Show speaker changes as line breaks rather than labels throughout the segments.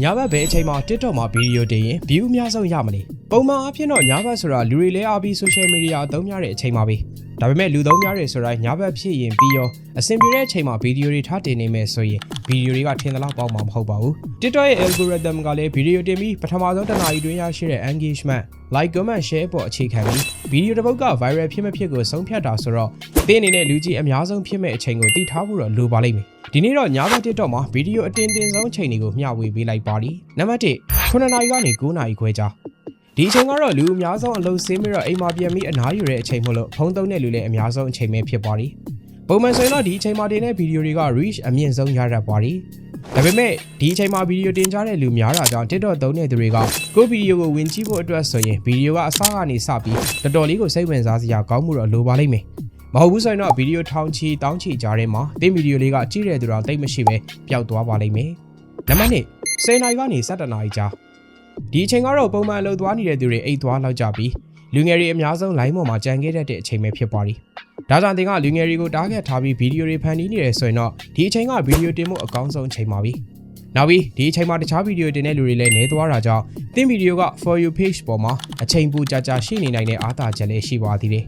ညာဘက်ဘယ်အချိန်မှာ TikTok မှာဗီဒီယိုတင်ရင် view အများဆုံးရမလဲပုံမှန်အဖြစ်တော့ညာဘက်ဆိုတာလူတွေလဲအားပြီး social media အသုံးများတဲ့အချိန်မှာပဲဒါပေမဲ့လူသုံးများတွေဆိုတိုင်းညာဘက်ဖြစ်ရင်ပြီးရောအဆင်ပြေတဲ့အချိန်မှာဗီဒီယိုတွေထားတင်နေမယ်ဆိုရင်ဗီဒီယိုတွေကထင်သလားပေါက်မှာမဟုတ်ပါဘူး TikTok ရဲ့ algorithm ကလည်းဗီဒီယိုတင်ပြီးပထမဆုံးတစ်နာရီတွင်းရရှိတဲ့ engagement like comment share ပေါ်အခြေခံပြီးဗီဒီယိုတစ်ပုဒ်က viral ဖြစ်မဖြစ်ကိုဆုံးဖြတ်တာဆိုတော့သင်အနေနဲ့လူကြီးအများဆုံးဖြစ်မဲ့အချိန်ကိုသိထားဖို့တော့လိုပါလိမ့်မယ်ဒီနေ့တော့ညာဘက် TikTok မှာဗီဒီယိုအတင်ဆုံးအချိန်တွေကိုမျှဝေပေးလိုက်ပါလိနံပါတ်1 9 နာရီကနေ 9 နာရီခွဲကြာဒီအချိန်ကတော့လူအများဆုံးအလုပ်ဆင်းပြီးတော့အိမ်မှာပြန်ပြီးအနားယူတဲ့အချိန်မို့လို့ဖုန်းသုံးတဲ့လူလည်းအများဆုံးအချိန်ပဲဖြစ်ပါလိပုံမှန်ဆိုရင်တော့ဒီအချိန်မှာတင်တဲ့ဗီဒီယိုတွေက reach အမြင့်ဆုံးရတတ်ပါလိဒါပေမဲ့ဒီအချိန်မှာဗီဒီယိုတင်ကြတဲ့လူများတာကြောင့် TikTok သုံးတဲ့သူတွေကကိုဗီဒီယိုကိုဝင်ကြည့်ဖို့အတွက်ဆိုရင်ဗီဒီယိုကအစကနေစပြီးတော်တော်လေးကိုစိတ်ဝင်စားစရာကောင်းမှုတော့လိုပါလိမ့်မယ်မဟုတ်ဘူးဆိုရင်တော့ဗီဒီယိုထောင်ချီတောင်းချီကြားထဲမှာတင်းဗီဒီယိုလေးကကြည့်တဲ့သူတော်တိတ်မရှိပဲပျောက်သွားပါလိမ့်မယ်နံပါတ်2 10 နာရီကနေ 17 နာရီကြာဒီအချိန်ကတော့ပုံမှန်အလုပ်သွားနေတဲ့သူတွေအိတ်သွားလောက်ကြပြီးလူငယ်တွေအများဆုံး line ပေါ်မှာကြံခဲ့တဲ့အချိန်ပဲဖြစ်ပါလိဒါကြောင့်တင်ကလူငယ်တွေကိုတားခဲ့ထားပြီးဗီဒီယိုတွေဖန်တီးနေတယ်ဆိုရင်တော့ဒီအချိန်ကဗီဒီယိုတင်မှုအကောင်းဆုံးအချိန်ပါပြီနောက်ပြီးဒီအချိန်မှာတခြားဗီဒီယိုတင်တဲ့လူတွေလည်းနေသွားတာကြောင့်တင်ဗီဒီယိုက for you page ပေါ်မှာအချိန်ပူကြာကြာရှိနေနိုင်တဲ့အားသာချက်လည်းရှိပါသေးတယ်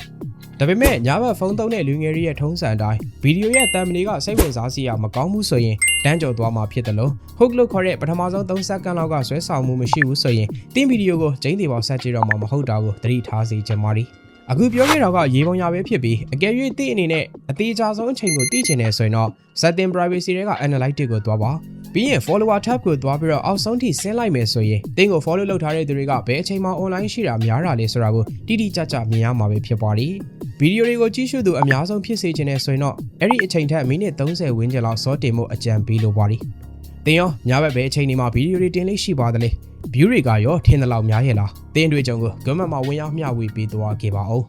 ဒါပေမဲ့ညာဘက်ဖုန်းသုံးတဲ့လူငယ်တွေရဲ့ထုံးစံအတိုင်းဗီဒီယိုရဲ့တန်မလီကစိတ်ဝင်စားစရာမကောင်းဘူးဆိုရင်တန်းကြော်သွားမှာဖြစ်တယ်လို့ hook လို့ခေါ်တဲ့ပထမဆုံး3စက္ကန့်လောက်ကဆွဲဆောင်မှုမရှိဘူးဆိုရင်တင်းဗီဒီယိုကိုကျင်းသေးပေါက်ဆက်ကြည့်တော့မှာမဟုတ်တာကိုသတိထားစေချင်ပါသည်အခုပြောခဲ့တာကရေပုံရပဲဖြစ်ပြီးအကယ်၍တိအနေနဲ့အသေးချာဆုံးအချိန်ကိုသိချင်တယ်ဆိုရင်တော့ setting privacy တွေက analytics ကိုသွားပါပြီးရင် follower tab ကိုသွားပြီးတော့အောက်ဆုံးထိဆင်းလိုက်မယ်ဆိုရင်တင်းကို follow လုပ်ထားတဲ့သူတွေကဘယ်အချိန်မှာ online ရှိတာများတာလဲဆိုတာကိုတိတိကျကျမြင်ရမှာပဲဖြစ်ပါသည်ဗီဒီယိုတွေကိုကြည့်ရှုသူအများဆုံးဖြစ်စေချင်တယ်ဆိုရင်တော့အဲ့ဒီအချိန်ထက်မိနစ်30ဝန်းကျင်လောက်စောတင်မှုအကြံပေးလိုပါသည်တင်ရောညာဘက်ပဲအချိန်ဒီမှာဗီဒီယိုတွေတင်လေးရှိပါသလဲ view တွေကရောထင်တယ်လို့များရဲ့လားတင်းအတွေ့အကြုံကို comment မှာဝင်ရောက်မျှဝေပေးသွားခဲ့ပါဦး